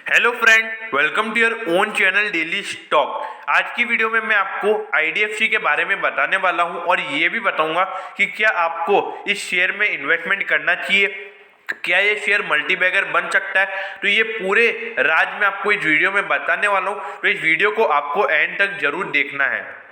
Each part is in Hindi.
Hello friend, welcome to your own channel Daily Stock. आज की वीडियो में मैं आपको आईडीएफसी के बारे में बताने वाला हूं और ये भी बताऊंगा कि क्या आपको इस शेयर में इन्वेस्टमेंट करना चाहिए, क्या ये शेयर मल्टीबैगर बन सकता है। तो ये पूरे राज में आपको इस वीडियो में बताने वाला हूँ, तो इस वीडियो को आपको एंड तक जरूर देखना है।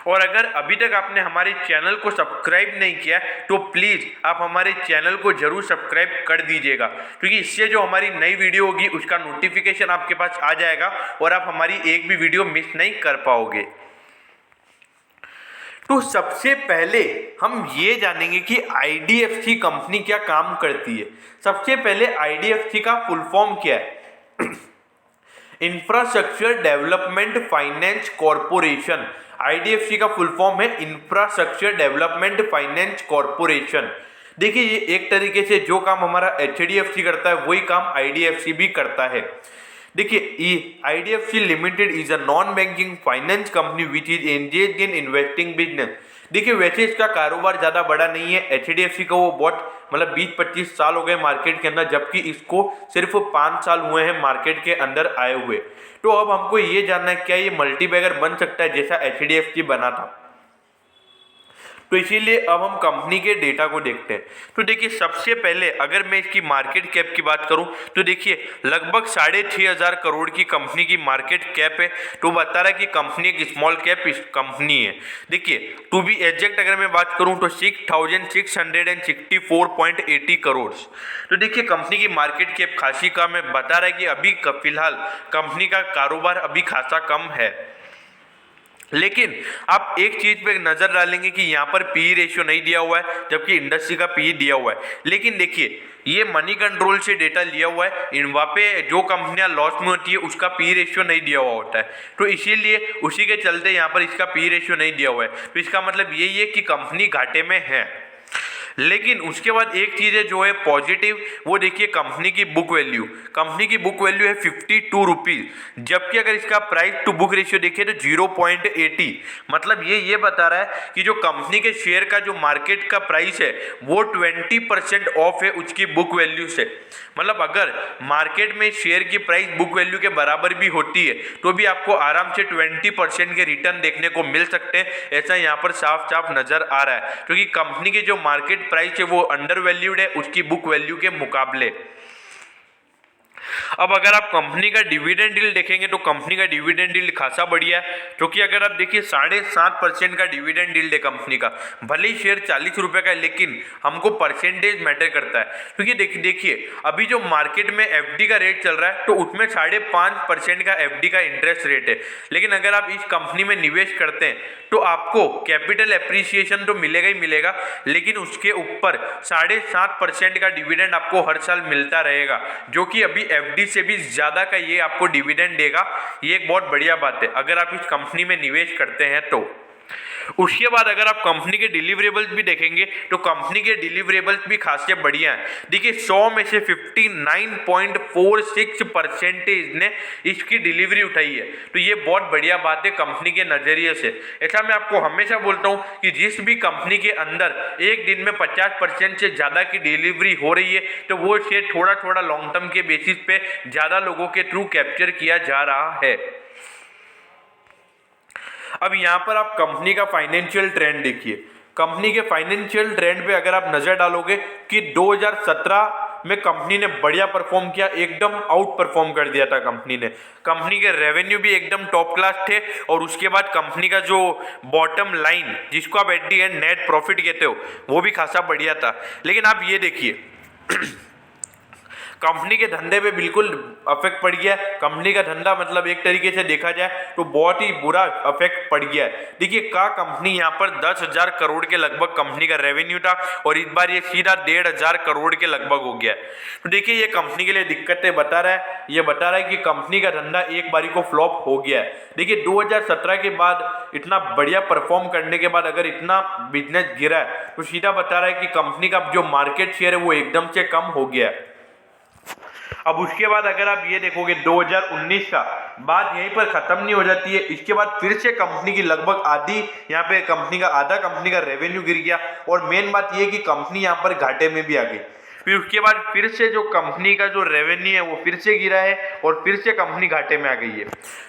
और अगर अभी तक आपने हमारे चैनल को सब्सक्राइब नहीं किया तो प्लीज़ आप हमारे चैनल को जरूर सब्सक्राइब कर दीजिएगा, क्योंकि इससे जो हमारी नई वीडियो होगी उसका नोटिफिकेशन आपके पास आ जाएगा और आप हमारी एक भी वीडियो मिस नहीं कर पाओगे। तो सबसे पहले हम ये जानेंगे कि आईडीएफसी कंपनी क्या काम करती है। सबसे पहले आईडीएफसी का फुल फॉर्म क्या है? Infrastructure development finance corporation. IDFC का फुल फॉर्म है इंफ्रास्ट्रक्चर डेवलपमेंट फाइनेंस कॉरपोरेशन। देखिए, ये एक तरीके से जो काम हमारा एचडीएफसी करता है वही काम आईडीएफसी भी करता है। देखिए, ये IDFC limited is a non banking finance company which is engaged in investing business. देखिए, वैसे इसका कारोबार ज़्यादा बड़ा नहीं है। एचडीएफसी को वो बहुत 20-25 साल हो गए मार्केट के अंदर, जबकि इसको सिर्फ 5 साल हुए हैं मार्केट के अंदर आए हुए। तो अब हमको ये जानना है क्या ये मल्टीबैगर बन सकता है जैसा एचडीएफसी बना था। तो इसीलिए अब हम कंपनी के डेटा को देखते हैं। तो देखिए, सबसे पहले अगर मैं इसकी मार्केट कैप की बात करूं तो देखिए लगभग 6,500 करोड़ की कंपनी की मार्केट कैप है। तो बता रहा है कि कंपनी एक स्मॉल कैप कंपनी है। देखिए, टू बी एग्जैक्ट अगर मैं बात करूं तो 6,664.80 करोड़। तो देखिए, कंपनी की मार्केट कैप खासी कम है। बता रहा है कि अभी फिलहाल कंपनी का कारोबार अभी खासा कम है। लेकिन आप एक चीज पे नजर डालेंगे कि यहाँ पर पी रेशियो नहीं दिया हुआ है, जबकि इंडस्ट्री का पी दिया हुआ है। लेकिन देखिए, ये मनी कंट्रोल से डेटा लिया हुआ है। वहाँ पे जो कंपनियां लॉस में होती है उसका पी रेशियो नहीं दिया हुआ होता है, तो इसीलिए उसी के चलते यहाँ पर इसका पी रेशियो नहीं दिया हुआ है। तो इसका मतलब यही है कि कंपनी घाटे में है। लेकिन उसके बाद एक चीज़ है जो है पॉजिटिव, वो देखिए कंपनी की बुक वैल्यू। कंपनी की बुक वैल्यू है 52 रुपीज़, जबकि अगर इसका प्राइस टू बुक रेशियो देखिए तो 0.80। मतलब ये बता रहा है कि जो कंपनी के शेयर का जो मार्केट का प्राइस है वो 20% ऑफ है उसकी बुक वैल्यू से। मतलब अगर मार्केट में शेयर की प्राइस बुक वैल्यू के बराबर भी होती है तो भी आपको आराम से 20% के रिटर्न देखने को मिल सकते हैं। ऐसा यहाँ पर साफ साफ नजर आ रहा है, क्योंकि कंपनी की जो मार्केट प्राइस है वो अंडर वैल्यूड है उसकी बुक वैल्यू के मुकाबले। अब अगर आप कंपनी का डिविडेंड यील्ड देखेंगे तो कंपनी का डिविडेंड यील्ड खासा बढ़िया है, क्योंकि अगर आप देखिए 7.5% का डिविडेंड यील्ड है कंपनी का। भले ही शेयर 40 रुपए का है, लेकिन हमको परसेंटेज मैटर करता है, क्योंकि देखिए अभी जो मार्केट में एफडी का रेट चल रहा है तो उसमें 5.5% का एफडी का इंटरेस्ट रेट है। लेकिन अगर आप इस कंपनी में निवेश करते हैं तो आपको कैपिटल एप्रिसिएशन तो मिलेगा ही मिलेगा, लेकिन उसके ऊपर 7.5% का डिविडेंड आपको हर साल मिलता रहेगा, जो कि अभी एफडी से भी ज्यादा का ये आपको डिविडेंड देगा। ये एक बहुत बढ़िया बात है अगर आप इस कंपनी में निवेश करते हैं तो। उसके बाद अगर आप कंपनी के डिलीवरेबल्स भी देखेंगे तो कंपनी के डिलीवरेबल्स भी खासे बढ़िया हैं। देखिए, 100 में से 59.46% ने इसकी डिलीवरी उठाई है। तो ये बहुत बढ़िया बात है कंपनी के नजरिए से। ऐसा मैं आपको हमेशा बोलता हूं कि जिस भी कंपनी के अंदर एक दिन में 50% से ज्यादा की डिलीवरी हो रही है तो वो शेयर थोड़ा थोड़ा लॉन्ग टर्म के बेसिस पे ज्यादा लोगों के थ्रू कैप्चर किया जा रहा है। अब यहाँ पर आप कंपनी का फाइनेंशियल ट्रेंड देखिए। कंपनी के फाइनेंशियल ट्रेंड पे अगर आप नजर डालोगे कि 2017 में कंपनी ने बढ़िया परफॉर्म किया, एकदम आउट परफॉर्म कर दिया था कंपनी ने। कंपनी के रेवेन्यू भी एकदम टॉप क्लास थे और उसके बाद कंपनी का जो बॉटम लाइन, जिसको आप at the and net profit कहते हो, वो भी खासा बढ़िया था। लेकिन आप ये देखिए कंपनी के धंधे पे बिल्कुल अफेक्ट पड़ गया। कंपनी का धंधा मतलब एक तरीके से देखा जाए तो बहुत ही बुरा अफेक्ट पड़ गया है। देखिए, कंपनी यहाँ पर 10,000 करोड़ के लगभग कंपनी का रेवेन्यू था और इस बार ये सीधा 1,500 करोड़ के लगभग हो गया। तो देखिए, ये कंपनी के लिए दिक्कतें बता रहा है। ये बता रहा है कि कंपनी का धंधा एक बारी को फ्लॉप हो गया है। देखिए, 2017 के बाद इतना बढ़िया परफॉर्म करने के बाद अगर इतना बिजनेस गिरा है तो सीधा बता रहा है कि कंपनी का जो मार्केट शेयर है वो एकदम से कम हो गया है। अब उसके बाद अगर आप ये देखोगे 2019 का बात यहीं पर खत्म नहीं हो जाती है। इसके बाद फिर से कंपनी की लगभग आधी, यहाँ पे कंपनी का आधा कंपनी का रेवेन्यू गिर गया और मेन बात ये कि कंपनी यहाँ पर घाटे में भी आ गई। फिर उसके बाद फिर से जो कंपनी का जो रेवेन्यू है वो फिर से गिरा है और फिर से कंपनी घाटे में आ गई है।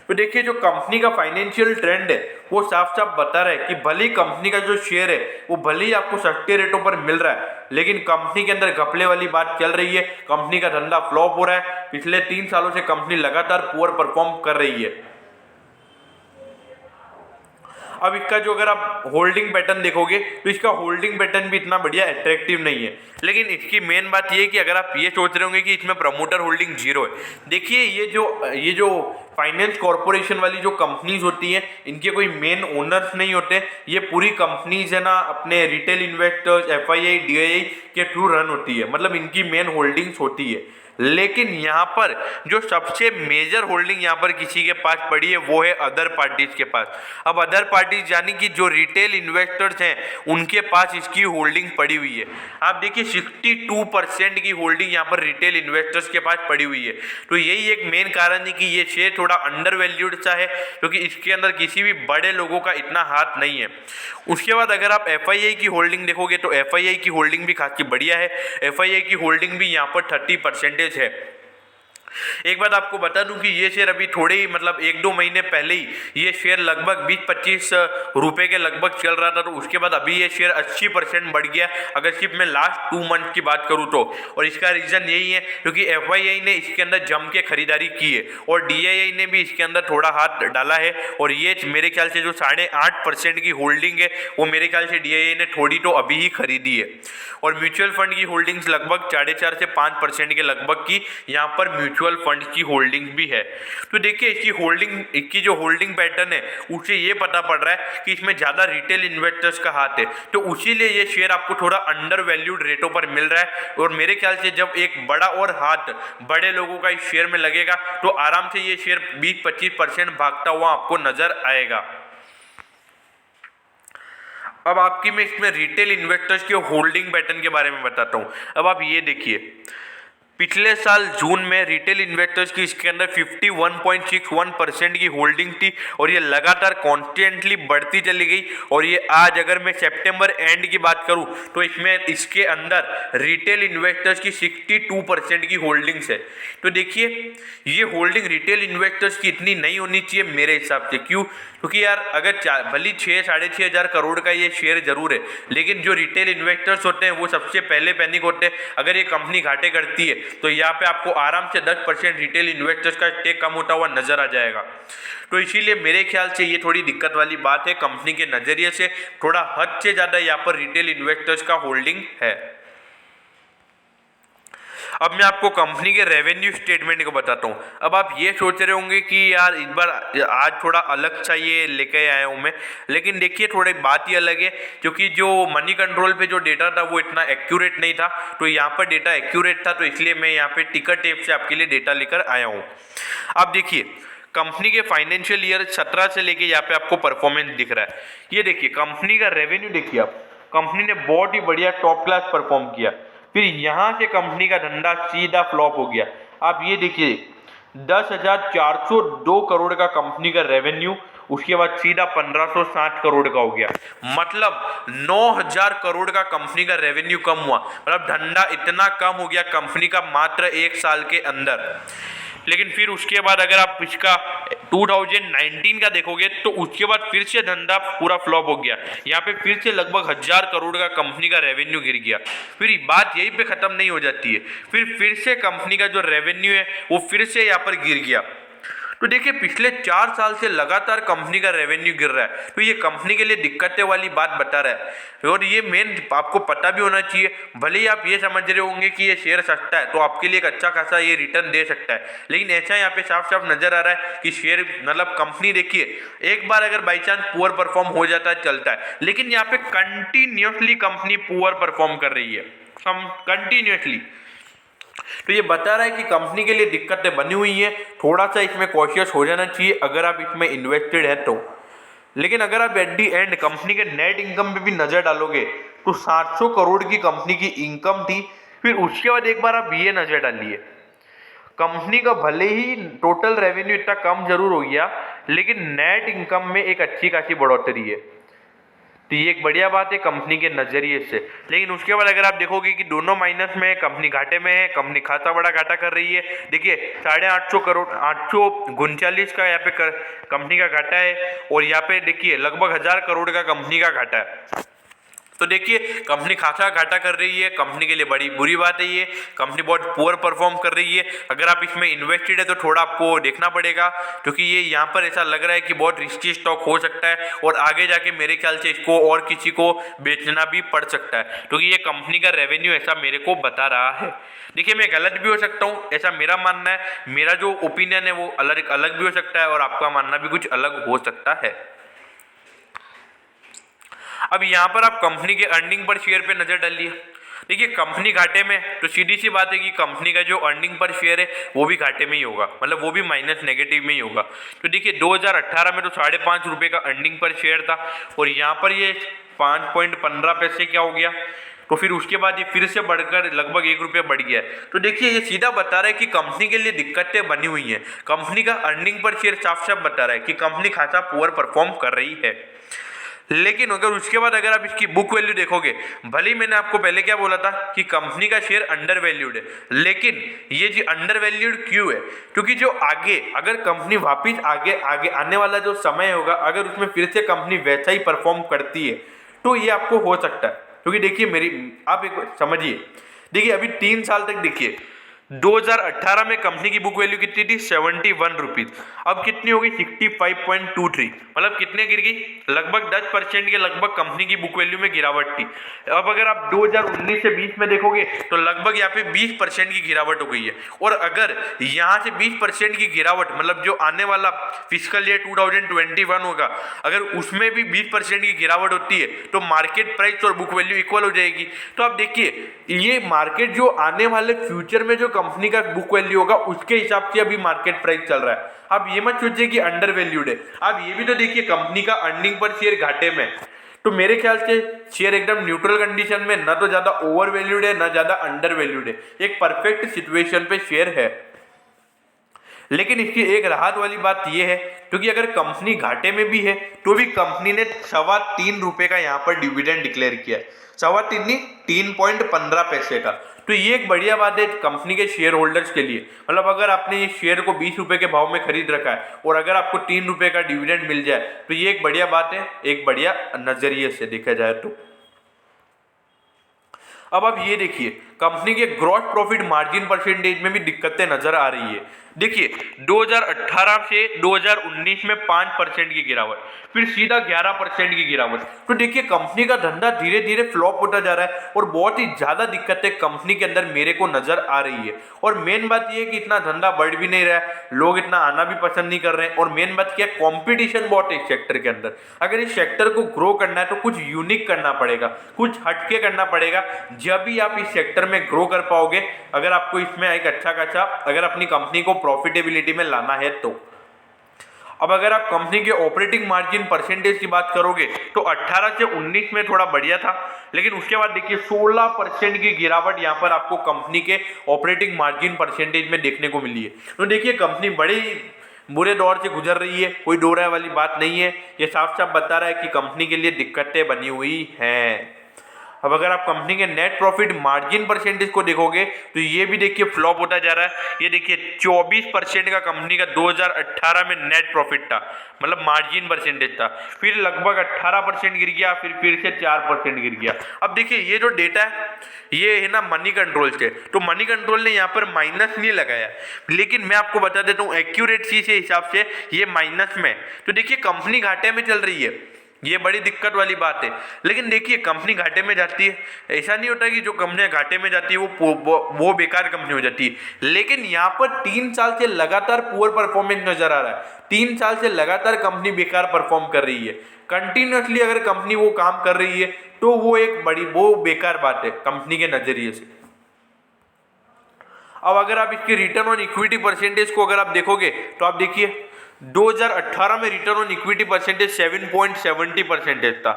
तो देखिए जो कंपनी का फाइनेंशियल ट्रेंड है वो साफ साफ बता रहा है कि भले ही कंपनी का जो शेयर है वो भले ही आपको सस्ते रेटों पर मिल रहा है, लेकिन कंपनी के अंदर घपले वाली बात चल रही है, कंपनी का धंधा फ्लॉप हो रहा है। पिछले 3 सालों से कंपनी लगातार पुअर परफॉर्म कर रही है। अब इसका जो अगर आप होल्डिंग पैटर्न देखोगे तो इसका होल्डिंग पैटर्न भी इतना बढ़िया अट्रैक्टिव नहीं है, लेकिन इसकी मेन बात ये है कि अगर आप ये सोच रहे होंगे कि इसमें प्रमोटर होल्डिंग जीरो है, देखिए ये जो फाइनेंस कॉर्पोरेशन वाली जो कंपनीज होती हैं इनके कोई मेन ओनर्स नहीं होते, ये पूरी कंपनीज है ना अपने रिटेल इन्वेस्टर्स एफआईआई डीआईआई के थ्रू रन होती है, मतलब इनकी मेन होल्डिंग्स होती है। लेकिन यहाँ पर जो सबसे मेजर होल्डिंग यहाँ पर किसी के पास पड़ी है वो है अदर पार्टीज के पास। अब अदर पार्टीज यानी कि जो रिटेल इन्वेस्टर्स हैं उनके पास इसकी होल्डिंग पड़ी हुई है। आप देखिए 62% की होल्डिंग यहाँ पर रिटेल इन्वेस्टर्स के पास पड़ी हुई है। तो यही एक मेन कारण है कि ये शेयर थोड़ा अंडर वैल्यूड सा है, क्योंकि इसके अंदर किसी भी बड़े लोगों का इतना हाथ नहीं है। उसके बाद अगर आप एफआईआई की होल्डिंग देखोगे तो एफआईआई की होल्डिंग भी खासी बढ़िया है। एफआईआई की होल्डिंग भी यहाँ पर 30% है। एक बात आपको बता दूं कि ये शेयर अभी थोड़े ही मतलब 1-2 महीने पहले ही ये शेयर लगभग 20-25 रुपए के लगभग चल रहा था, तो उसके बाद अभी ये शेयर 80% बढ़ गया अगर सिर्फ मैं लास्ट 2 मंथ की बात करूं तो। और इसका रीजन यही है क्योंकि एफआईआई ने इसके अंदर जम के खरीदारी की है और डीआईआई ने भी इसके अंदर थोड़ा हाथ डाला है, और ये मेरे ख्याल से जो 8.5% की होल्डिंग है वो मेरे ख्याल से डीआईआई ने थोड़ी तो अभी ही खरीदी है। और म्यूचुअल फंड की होल्डिंग्स लगभग 4.5 से 5% के लगभग की यहाँ पर म्यूचुअल फंड की होल्डिंग भी है। तो देखिए इसकी जो होल्डिंग पैटर्न है उससे ये पता पड़ रहा है कि इसमें ज्यादा रिटेल इन्वेस्टर्स का हाथ है, तो उसीलिए ये शेयर आपको थोड़ा अंडर वैल्यूड रेटों पर मिल रहा है। और मेरे ख्याल से जब एक बड़ा और हाथ बड़े लोगों का इस शेयर में लगेगा तो आराम से ये शेयर 20-25% भागता हुआ आपको नजर आएगा। अब आपकी मैं इसमें रिटेल इन्वेस्टर्स के होल्डिंग पैटर्न के बारे में बताता हूं। अब आप ये देखिए पिछले साल जून में रिटेल इन्वेस्टर्स की इसके अंदर 51.61% की होल्डिंग थी और ये लगातार कॉन्स्टेंटली बढ़ती चली गई। और ये आज अगर मैं सितंबर एंड की बात करूं तो इसमें इसके अंदर रिटेल इन्वेस्टर्स की 62% की होल्डिंग्स है। तो देखिए ये होल्डिंग रिटेल इन्वेस्टर्स की इतनी नहीं होनी चाहिए मेरे हिसाब से। क्यों? क्योंकि यार अगर भली 6-6.5 हज़ार करोड़ का ये शेयर जरूर है, लेकिन जो रिटेल इन्वेस्टर्स होते हैं वो सबसे पहले पैनिक होते हैं अगर ये कंपनी घाटे करती है, तो यहाँ पे आपको आराम से 10% रिटेल इन्वेस्टर्स का स्टेक कम होता हुआ नजर आ जाएगा। तो इसीलिए मेरे ख्याल से ये थोड़ी दिक्कत वाली बात है, कंपनी के नजरिए से थोड़ा हद से ज्यादा यहाँ पर रिटेल इन्वेस्टर्स का होल्डिंग है। अब मैं आपको कंपनी के रेवेन्यू स्टेटमेंट को बताता हूँ। अब आप ये सोच रहे होंगे कि यार इस बार आज थोड़ा अलग सा ये लेके आया हूँ मैं, लेकिन देखिए थोड़ी बात ही अलग है क्योंकि जो मनी कंट्रोल पे जो डेटा था वो इतना एक्यूरेट नहीं था, तो यहाँ पर डेटा एक्यूरेट था, तो इसलिए मैं यहाँ पे टिकर टेप से आपके लिए डेटा लेकर आया हूँ। आप देखिए कंपनी के फाइनेंशियल ईयर 17 से लेके यहाँ पे आपको परफॉर्मेंस दिख रहा है। ये देखिए कंपनी का रेवेन्यू देखिए आप, कंपनी ने बहुत ही बढ़िया टॉप क्लास परफॉर्म किया, फिर यहां से कंपनी का धंधा सीधा फ्लॉप हो गया। आप ये देखिए 10,402 करोड़ का कंपनी का रेवेन्यू, उसके बाद सीधा 1560 करोड़ का हो गया, मतलब 9,000 करोड़ का कंपनी का रेवेन्यू कम हुआ। मतलब धंधा इतना कम हो गया कंपनी का मात्र 1 साल के अंदर। लेकिन फिर उसके बाद अगर आप इसका 2019 का देखोगे तो उसके बाद फिर से धंधा पूरा फ्लॉप हो गया। यहाँ पे फिर से लगभग 1,000 करोड़ का कंपनी का रेवेन्यू गिर गया। फिर बात यहीं पे खत्म नहीं हो जाती है, फिर से कंपनी का जो रेवेन्यू है वो फिर से यहाँ पर गिर गया। तो देखिए पिछले 4 साल से लगातार कंपनी का रेवेन्यू गिर रहा है, तो ये कंपनी के लिए दिक्कतें वाली बात बता रहा है। और ये मेन आपको पता भी होना चाहिए, भले ही आप ये समझ रहे होंगे कि ये शेयर सस्ता है तो आपके लिए एक अच्छा खासा ये रिटर्न दे सकता है, लेकिन ऐसा यहाँ पे साफ साफ नजर आ रहा है कि शेयर मतलब कंपनी देखिए एक बार अगर बाई चांस पुअर परफॉर्म हो जाता है चलता है, लेकिन यहाँ पे कंटिन्यूसली कंपनी पुअर परफॉर्म कर रही है कंटिन्यूसली। तो ये बता रहा है कि कंपनी के लिए दिक्कतें बनी हुई हैं, थोड़ा सा इसमें कॉशियस हो जाना चाहिए अगर आप इसमें इन्वेस्टेड है तो। लेकिन अगर आप एट दी एंड कंपनी के नेट इनकम पे भी नजर डालोगे तो 700 करोड़ की कंपनी की इनकम थी। फिर उसके बाद एक बार आप ये नजर डालिए, कंपनी का भले ही टोटल रेवेन्यू इतना कम जरूर हो गया, लेकिन नेट इनकम में एक अच्छी खासी बढ़ोतरी है। तो ये एक बढ़िया बात है कंपनी के नजरिए से। लेकिन उसके बाद अगर आप देखोगे कि दोनों माइनस में है, कंपनी घाटे में है, कंपनी खाता बड़ा घाटा कर रही है। देखिए 850 करोड़ 839 का यहाँ पे कंपनी का घाटा है, और यहाँ पे देखिए लगभग 1000 करोड़ का कंपनी का घाटा है। तो देखिए कंपनी खासा घाटा कर रही है, कंपनी के लिए बड़ी बुरी बात है ये। कंपनी बहुत पुअर परफॉर्म कर रही है। अगर आप इसमें इन्वेस्टेड है तो थोड़ा आपको देखना पड़ेगा, क्योंकि ये यहाँ पर ऐसा लग रहा है कि बहुत रिस्की स्टॉक हो सकता है, और आगे जाके मेरे ख्याल से इसको और किसी को बेचना भी पड़ सकता है, क्योंकि ये कंपनी का रेवेन्यू ऐसा मेरे को बता रहा है। देखिए मैं गलत भी हो सकता हूँ, ऐसा मेरा मानना है, मेरा जो ओपिनियन है वो अलग अलग भी हो सकता है, और आपका मानना भी कुछ अलग हो सकता है। अब यहाँ पर आप कंपनी के अर्निंग पर शेयर पे नजर डालिए। देखिए कंपनी घाटे में, तो सीधी सी बात है कि कंपनी का जो अर्निंग पर शेयर है वो भी घाटे में ही होगा, मतलब वो भी माइनस नेगेटिव में ही होगा। तो देखिए 2018 में तो 5.5 रुपये का अर्निंग पर शेयर था, और यहाँ पर ये 5.15 पैसे क्या हो गया, तो फिर उसके बाद ये फिर से बढ़कर लगभग 1 रुपये बढ़ गया है। तो देखिए ये सीधा बता रहा है कि कंपनी के लिए दिक्कतें बनी हुई हैं। कंपनी का अर्निंग पर शेयर साफ साफ बता रहा है कि कंपनी खासा पुअर परफॉर्म कर रही है। लेकिन अगर उसके बाद अगर आप इसकी बुक वैल्यू देखोगे, भले ही मैंने आपको पहले क्या बोला था कि कंपनी का शेयर अंडर वैल्यूड है, लेकिन ये जी अंडर वैल्यूड क्यों है, क्योंकि जो आगे अगर कंपनी वापिस आगे आगे आने वाला जो समय होगा, अगर उसमें फिर से कंपनी वैसा ही परफॉर्म करती है तो ये आपको हो सकता है। क्योंकि देखिए मेरी आप एक समझिए, देखिए अभी 3 साल तक देखिए 2018 में कंपनी की बुक वैल्यू कितनी थी 71 रुपीज, अब कितनी हो गई 65.23, मतलब कितने गिर गई, लगभग 10% के लगभग कंपनी की बुक वैल्यू में गिरावट थी। अब अगर आप 2019 से 20 में देखोगे तो लगभग यहाँ पे 20% की गिरावट हो गई है। और अगर यहाँ से 20% की गिरावट, मतलब जो आने वाला फिस्कल ईयर 2021 होगा, अगर उसमें भी 20% की गिरावट होती है तो मार्केट प्राइस और बुक वैल्यू इक्वल हो जाएगी। तो आप देखिए ये मार्केट जो आने वाले फ्यूचर में जो कंपनी का बुक वैल्यू होगा उसके हिसाब से अभी मार्केट प्राइस चल रहा है। आप ये मत सोचिए कि अंडर वैल्यूड है। आप ये भी तो देखिए कंपनी का अर्निंग पर शेयर घाटे में, तो मेरे ख्याल से शेयर एकदम न्यूट्रल कंडीशन में, ना तो ज्यादा ओवर वैल्यूड है ना ज्यादा अंडर वैल्यूड है, एक परफेक्ट सिचुएशन पे शेयर है। लेकिन इसकी एक राहत वाली बात यह है, क्योंकि अगर कंपनी घाटे में भी है तो भी कंपनी ने 3.25 रुपए का यहाँ पर डिविडेंड डिक्लेयर किया है, 3.25 नहीं 3.15 पैसे का। तो ये एक बढ़िया बात है कंपनी के शेयर होल्डर्स के लिए। मतलब अगर आपने ये शेयर को 20 रुपए के भाव में खरीद रखा है और अगर आपको 3 रुपए का डिविडेंड मिल जाए तो ये एक बढ़िया बात है, एक बढ़िया नजरिए से देखा जाए तो। अब आप ये देखिए कंपनी के ग्रॉस प्रॉफिट मार्जिन परसेंटेज में भी दिक्कतें नजर आ रही है। देखिए 2018 से 2019 में 5% की गिरावट, फिर सीधा 11% की गिरावट। तो देखिए कंपनी का धंधा धीरे धीरे फ्लॉप होता जा रहा है और बहुत ही ज्यादा दिक्कतें कंपनी के अंदर मेरे को नजर आ रही है। और मेन बात यह है कि इतना धंधा बढ़ भी नहीं रहा है, लोग इतना आना भी पसंद नहीं कर रहे हैं। और मेन बात क्या है, कॉम्पिटिशन बहुत है इस सेक्टर के अंदर। अगर इस सेक्टर को ग्रो करना है तो कुछ यूनिक करना पड़ेगा, कुछ हटके करना पड़ेगा, जब भी आप इस सेक्टर में ग्रो कर पाओगे। अगर आपको इसमें एक अच्छा खासा अगर अपनी कंपनी को प्रॉफिटेबिलिटी में लाना है तो। अब अगर आप कंपनी के ऑपरेटिंग मार्जिन परसेंटेज की बात करोगे तो 18 से 19 में थोड़ा बढ़िया था, लेकिन उसके बाद देखिए 16% की गिरावट यहां पर आपको कंपनी के ऑपरेटिंग मार्जिन परसेंटेज में देखने को मिली है। तो देखिए कंपनी बड़ी बुरे दौर से गुजर रही है, कोई दो राय वाली बात नहीं है। ये साफ साफ बता रहा है कि कंपनी के लिए दिक्कतें बनी हुई हैं। अब अगर आप कंपनी के नेट प्रॉफिट मार्जिन परसेंटेज को देखोगे तो ये भी देखिए फ्लॉप होता जा रहा है। ये देखिए 24% का कंपनी का 2018 में नेट प्रॉफिट था, मतलब मार्जिन परसेंटेज था, फिर लगभग 18% गिर गया, फिर से 4% गिर गया। अब देखिए ये जो डेटा है ये है ना मनी कंट्रोल से, तो मनी कंट्रोल ने यहाँ पर माइनस नहीं लगाया, लेकिन मैं आपको बता देता हूँ एक्यूरेसी से हिसाब से ये माइनस में। तो देखिए कंपनी घाटे में चल रही है, ये बड़ी दिक्कत वाली बात है। लेकिन देखिए कंपनी घाटे में जाती है, ऐसा नहीं होता कि जो कंपनियां घाटे में जाती है वो बेकार कंपनी हो जाती है। लेकिन यहाँ पर 3 साल से लगातार पुअर परफॉर्मेंस नजर आ रहा है। 3 साल से लगातार कंपनी बेकार परफॉर्म कर रही है। कंटिन्यूसली अगर कंपनी वो काम कर रही है तो वो बेकार बात है कंपनी के नजरिए से। अब अगर आप इसके रिटर्न ऑन इक्विटी परसेंटेज को अगर आप देखोगे तो आप देखिए 2018 में रिटर्न ऑन इक्विटी परसेंटेज 7.70% था।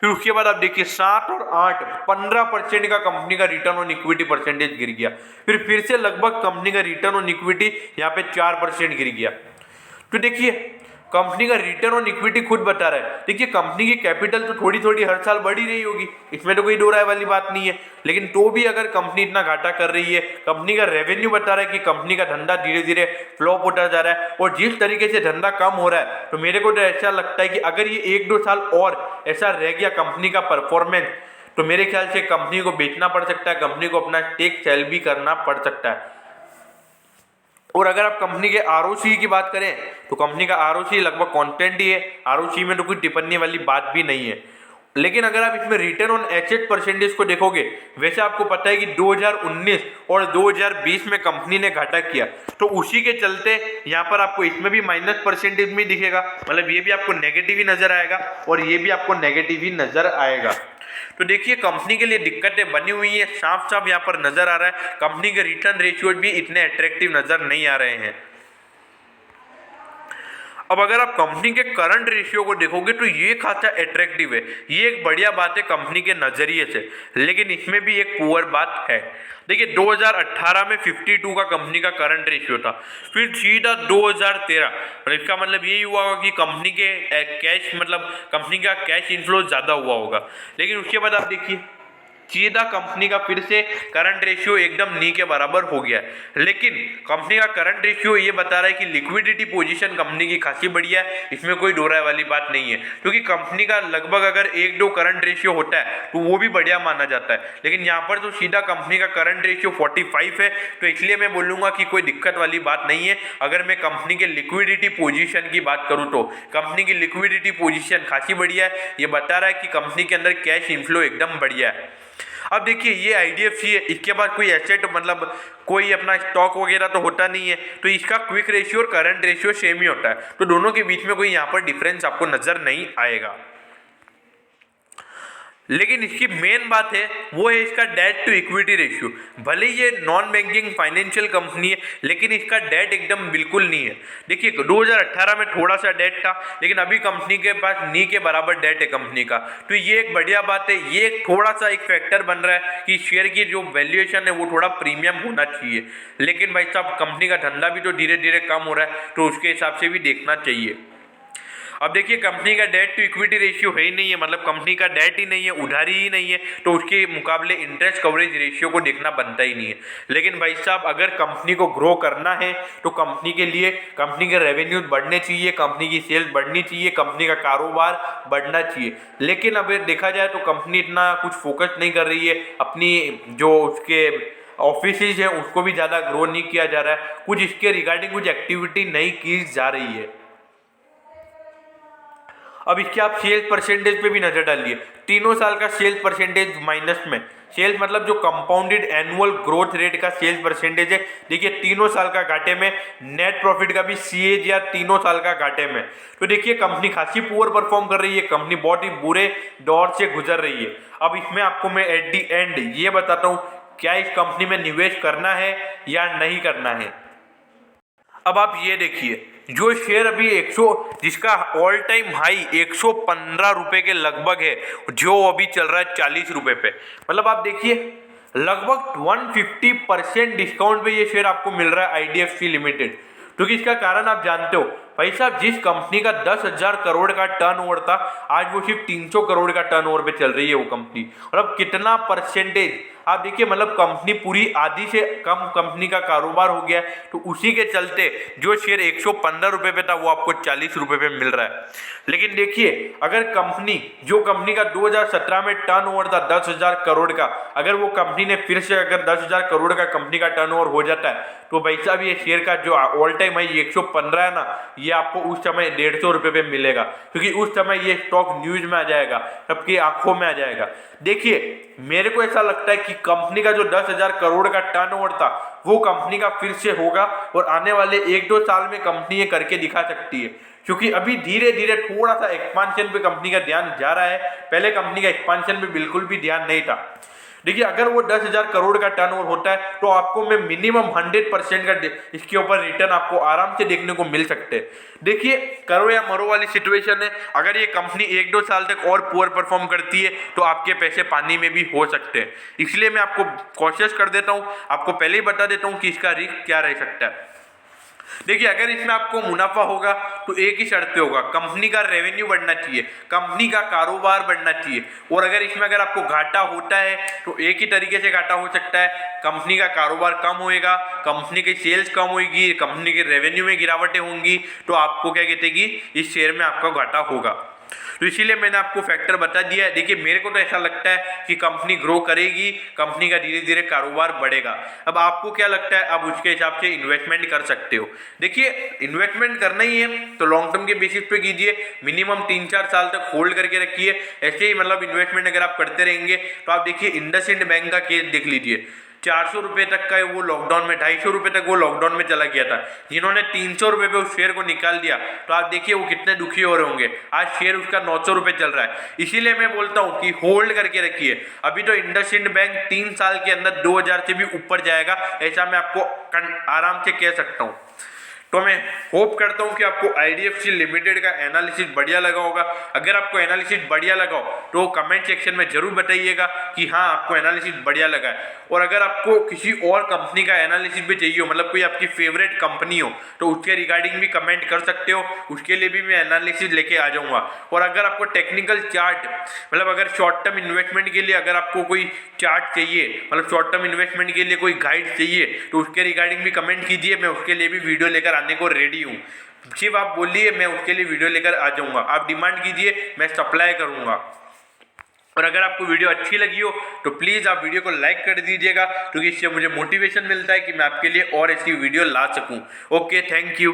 फिर उसके बाद आप देखिए 7 और 8 15% का कंपनी का रिटर्न ऑन इक्विटी परसेंटेज गिर गया। फिर से लगभग कंपनी का रिटर्न ऑन इक्विटी यहाँ पे 4% गिर गया। तो देखिए कंपनी का रिटर्न ऑन इक्विटी खुद बता रहा है। देखिए कंपनी की कैपिटल तो थोड़ी थोड़ी हर साल बढ़ ही रही होगी, इसमें तो कोई दो राय वाली बात नहीं है, लेकिन तो भी अगर कंपनी इतना घाटा कर रही है, कंपनी का रेवेन्यू बता रहा है कि कंपनी का धंधा धीरे धीरे फ्लॉप होता जा रहा है और जिस तरीके से धंधा कम हो रहा है, तो मेरे को तो ऐसा लगता है कि अगर ये 1-2 साल और ऐसा रह गया कंपनी का परफॉर्मेंस, तो मेरे ख्याल से कंपनी को बेचना पड़ सकता है, कंपनी को अपना स्टेक सेल भी करना पड़ सकता है। और अगर आप कंपनी के आरओसी की बात करें तो कंपनी का आरओसी लगभग कांस्टेंट ही है, आरओसी में तो कोई टिप्पणी वाली बात भी नहीं है। लेकिन अगर आप इसमें रिटर्न ऑन एसेट परसेंटेज को देखोगे, वैसे आपको पता है कि 2019 और 2020 में कंपनी ने घाटा किया, तो उसी के चलते यहाँ पर आपको इसमें भी माइनस परसेंटेज में दिखेगा, मतलब ये भी आपको नेगेटिव ही नजर आएगा और ये भी आपको नेगेटिव ही नजर आएगा। तो देखिए कंपनी के लिए दिक्कतें बनी हुई है, साफ साफ यहाँ पर नजर आ रहा है। कंपनी के रिटर्न रेशियो भी इतने अट्रैक्टिव नजर नहीं आ रहे हैं। अब अगर आप कंपनी के करंट रेशियो को देखोगे तो ये खासा अट्रैक्टिव है, ये एक बढ़िया बात है कंपनी के नजरिए से, लेकिन इसमें भी एक पुअर बात है। देखिए 2018 में 52 का कंपनी का करंट रेशियो था, फिर सीधा 2013, और इसका मतलब यही हुआ होगा कि कंपनी के कैश मतलब कंपनी का कैश इनफ्लो ज़्यादा हुआ होगा। लेकिन उसके बाद आप देखिए सीधा कंपनी का फिर से करंट रेशियो एकदम नी के बराबर हो गया है। लेकिन कंपनी का करंट रेशियो ये बता रहा है कि लिक्विडिटी पोजीशन कंपनी की खासी बढ़िया है, इसमें कोई दो राय वाली बात नहीं है, क्योंकि कंपनी का लगभग अगर 1-2 करंट रेशियो होता है तो वो भी बढ़िया माना जाता है। लेकिन यहाँ पर तो सीधा कंपनी का करंट रेशियो 45 है, तो इसलिए मैं बोलूँगा कि कोई दिक्कत वाली बात नहीं है। अगर मैं कंपनी के लिक्विडिटी पोजीशन की बात करूँ तो कंपनी की लिक्विडिटी पोजीशन खासी बढ़िया है, ये बता रहा है कि कंपनी के अंदर कैश इनफ्लो एकदम बढ़िया है। अब देखिए ये आईडीएफसी है, इसके बाद कोई एसेट मतलब कोई अपना स्टॉक वगैरह तो होता नहीं है, तो इसका क्विक रेशियो और करंट रेशियो सेम ही होता है, तो दोनों के बीच में कोई यहाँ पर डिफरेंस आपको नजर नहीं आएगा। लेकिन इसकी मेन बात है वो है इसका डेट टू इक्विटी रेशियो। भले ये नॉन बैंकिंग फाइनेंशियल कंपनी है, लेकिन इसका डेट एकदम बिल्कुल नहीं है। देखिए 2018 में थोड़ा सा डेट था, लेकिन अभी कंपनी के पास नी के बराबर डेट है कंपनी का, तो ये एक बढ़िया बात है। ये थोड़ा सा एक फैक्टर बन रहा है कि शेयर की जो वैल्यूएशन है वो थोड़ा प्रीमियम होना चाहिए। लेकिन भाई साहब कंपनी का धंधा भी तो धीरे धीरे कम हो रहा है, तो उसके हिसाब से भी देखना चाहिए। अब देखिए कंपनी का डेट टू इक्विटी रेशियो है ही नहीं है, मतलब कंपनी का डेट ही नहीं है, उधारी ही नहीं है, तो उसके मुकाबले इंटरेस्ट कवरेज रेशियो को देखना बनता ही नहीं है। लेकिन भाई साहब अगर कंपनी को ग्रो करना है तो कंपनी के लिए कंपनी के रेवेन्यू बढ़ने चाहिए, कंपनी की सेल्स बढ़नी चाहिए, कंपनी का कारोबार बढ़ना चाहिए। लेकिन अब देखा जाए तो कंपनी इतना कुछ फोकस नहीं कर रही है, अपनी जो उसके ऑफिस है उसको भी ज़्यादा ग्रो नहीं किया जा रहा है, कुछ इसके रिगार्डिंग कुछ एक्टिविटी नहीं की जा रही है। अब इसके आप सेल्स परसेंटेज पे भी नजर डालिए, तीनों साल का सेल्स परसेंटेज माइनस में, सेल्स मतलब जो कंपाउंडेड एनुअल ग्रोथ रेट का सेल्स परसेंटेज है, देखिए तीनों साल का घाटे में, नेट प्रॉफिट का भी CAGR तीनों साल का घाटे में। तो देखिए कंपनी खासी पुअर परफॉर्म कर रही है, कंपनी बहुत ही बुरे दौर से गुजर रही है। अब इसमें आपको मैं एट दी एंड ये बताता हूँ क्या इस कंपनी में निवेश करना है या नहीं करना है। अब आप ये देखिए जो शेयर अभी 100 जिसका ऑल टाइम हाई 115 रुपए के लगभग है, जो अभी चल रहा है 40 रुपए पे, मतलब आप देखिए लगभग 150% डिस्काउंट पे ये शेयर आपको मिल रहा है IDFC लिमिटेड। क्योंकि इसका कारण आप जानते हो भाई साहब, जिस कंपनी का 10,000 करोड़ का टर्नओवर था, आज वो सिर्फ 300 करोड़ का टर्नओवर पे चल रही है वो कंपनी। मतलब कितना परसेंटेज आप देखिए, मतलब कंपनी पूरी आधी से कम कंपनी का कारोबार हो गया, तो उसी के चलते जो शेयर 115 रुपए पे था वो आपको 40 रुपए पे मिल रहा है। लेकिन देखिए अगर कंपनी का 2017 में टर्नओवर था 10,000 करोड़ का, अगर वो कंपनी ने फिर से अगर 10,000 करोड़ का कंपनी का टर्नओवर हो जाता है, तो भाई साहब ये शेयर का जो ऑल टाइम हाई 115 है ना, ये आपको उस समय 150 रुपए पे मिलेगा, क्योंकि उस समय ये स्टॉक न्यूज में आ जाएगा, सबकी आंखों में आ जाएगा। देखिए मेरे को ऐसा लगता है कि कंपनी का जो 10,000 करोड़ का टर्नओवर था वो कंपनी का फिर से होगा, और आने वाले 1-2 साल में कंपनी ये करके दिखा सकती है, क्योंकि अभी धीरे धीरे थोड़ा सा एक्सपांशन पे कंपनी का ध्यान जा रहा है। पहले कंपनी का एक्सपांशन पे बिल्कुल भी ध्यान नहीं था। देखिए अगर वो 10,000 करोड़ का टर्नओवर होता है तो आपको मैं मिनिमम 100% का इसके ऊपर रिटर्न आपको आराम से देखने को मिल सकते हैं। देखिए करो या मरो वाली सिचुएशन है, अगर ये कंपनी 1-2 साल तक और पुअर परफॉर्म करती है तो आपके पैसे पानी में भी हो सकते हैं। इसलिए मैं आपको कॉशियस कर देता हूँ, आपको पहले ही बता देता हूँ कि इसका रिस्क क्या रह सकता है। देखिए अगर इसमें आपको मुनाफा होगा तो एक ही शर्त पे होगा, कंपनी का रेवेन्यू बढ़ना चाहिए, कंपनी का कारोबार बढ़ना चाहिए। और अगर इसमें अगर आपको घाटा होता है तो एक ही तरीके से घाटा हो सकता है, कंपनी का कारोबार कम होएगा, कंपनी की सेल्स कम होगी, कंपनी के रेवेन्यू में गिरावटें होंगी, तो आपको क्या कहते हैं कि इस शेयर में आपका घाटा होगा। तो इसीलिए मैंने आपको फैक्टर बता दिया है। देखिए मेरे को तो ऐसा लगता है कि कंपनी ग्रो करेगी, कंपनी का धीरे धीरे कारोबार बढ़ेगा। अब आपको क्या लगता है, आप उसके हिसाब से इन्वेस्टमेंट कर सकते हो। देखिए इन्वेस्टमेंट करना ही है तो लॉन्ग टर्म के बेसिस पे कीजिए, मिनिमम 3-4 साल तक होल्ड करके रखिए। ऐसे ही मतलब इन्वेस्टमेंट अगर आप करते रहेंगे तो आप देखिए इंडसइंड बैंक का केस देख लीजिए, 400 रुपए तक का वो लॉकडाउन में, 250 रुपए तक वो लॉकडाउन में चला गया था, जिन्होंने 300 रुपए पे उस शेयर को निकाल दिया तो आप देखिए वो कितने दुखी हो रहे होंगे। आज शेयर उसका 900 रुपए चल रहा है। इसीलिए मैं बोलता हूं कि होल्ड करके रखिए। अभी तो इंडसइंड बैंक 3 साल के अंदर 2000 से भी ऊपर जाएगा, ऐसा मैं आपको आराम से कह सकता हूं। तो मैं होप करता हूं कि आपको आईडीएफसी लिमिटेड का एनालिसिस बढ़िया लगा होगा। अगर आपको एनालिसिस बढ़िया लगा हो तो कमेंट सेक्शन में जरूर बताइएगा कि हाँ आपको एनालिसिस बढ़िया लगा है। और अगर आपको किसी और कंपनी का एनालिसिस भी चाहिए हो, मतलब कोई आपकी फेवरेट कंपनी हो, तो उसके रिगार्डिंग भी कमेंट कर सकते हो, उसके लिए भी मैं एनालिसिस लेके आ जाऊंगा। और अगर आपको टेक्निकल चार्ट, मतलब अगर शॉर्ट टर्म इन्वेस्टमेंट के लिए अगर आपको कोई चार्ट चाहिए, मतलब शॉर्ट टर्म इन्वेस्टमेंट के लिए कोई गाइड चाहिए, तो उसके रिगार्डिंग भी कमेंट कीजिए, मैं उसके लिए भी वीडियो लेकर आने को रेडी हूँ। सिर्फ आप बोलिए, मैं उसके लिए वीडियो लेकर आ जाऊंगा। आप डिमांड कीजिए, मैं सप्लाई करूंगा। और अगर आपको वीडियो अच्छी लगी हो तो प्लीज़ आप वीडियो को लाइक कर दीजिएगा, क्योंकि इससे मुझे मोटिवेशन मिलता है कि मैं आपके लिए और ऐसी वीडियो ला सकूं। Okay, thank you.